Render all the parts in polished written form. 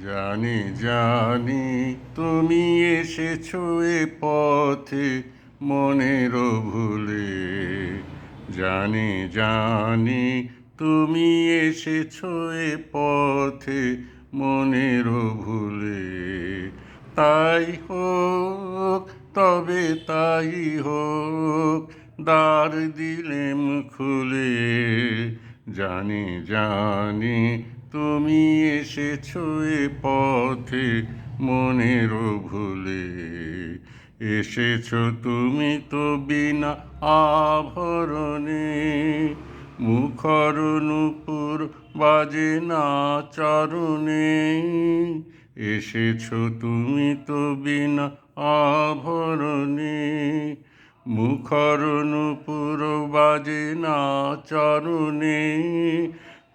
জানি জানি তুমি এসেছো এ পথে মনেরও ভুলে। জানি জানি তুমি এসেছো এ পথে মনেরও ভুলে। তাই হোক, তবে তাই হোক, দ্বার দিলেম খুলে। জানি জানি তুমি এসেছো এ পথে মনেরও ভুলে। এসেছো তুমি তো বিনা আভরণে, মুখর নূপুর বাজে না চরণে। এসেছো তুমি তো বিনা আভরণে, মুখর নূপুর বাজে না চরণে।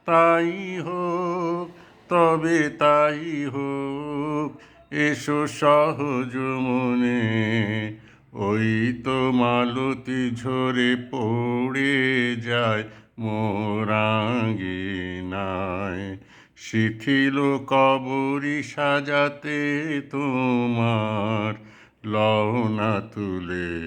তাই হোক, তবে তাই হোক, এসো সহজ মনে। ওই তো মালতী ঝরে পড়ে যায় মোর আঙিনায়। শিথিল কবরী সাজাতে তোমার লও না তুলে।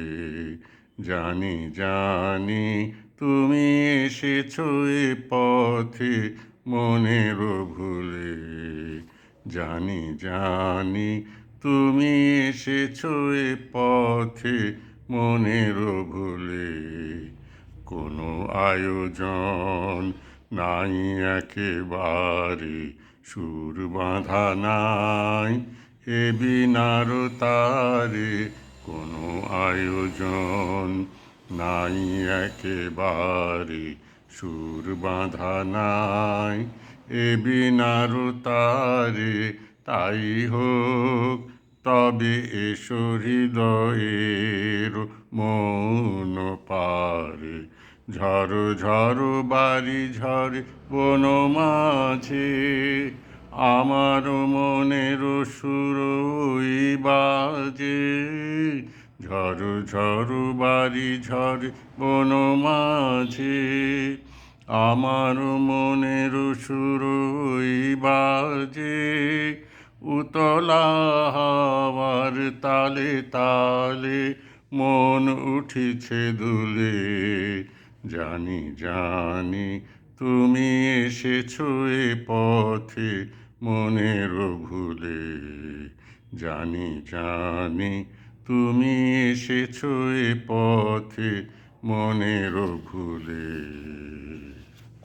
জানি জানি তুমি এসেছো এ পথে মনেরও ভুলে। জানি জানি তুমি এসেছো এ পথে মনেরও ভুলে। কোনো আয়োজন নাই একেবারে, সুর বাঁধা নাই এ বিনার তারে। কোনো আয়োজন নাই একেবারে, সুর বাঁধা নাই এ বিনার তারে। তাই হোক, তবে এসো হৃদয়ের মৌন পারে। ঝড়ো ঝড়ো বাড়ি ঝড়ে বন মাঝে, আমার মনের সুর ওই বাজে। ঝড়ো ঝড়ো বাড়ি ঝড়ে বন মাঝে, আমার মনের সুর ওই বাজে। উতলা হাওয়ার তালে তালে মন উঠিছে দুলে। জানি জানি তুমি এসেছো এ পথে মনেরও ভুলে। জানি জানি তুমি এসেছো এ পথে মনেরও ভুলে।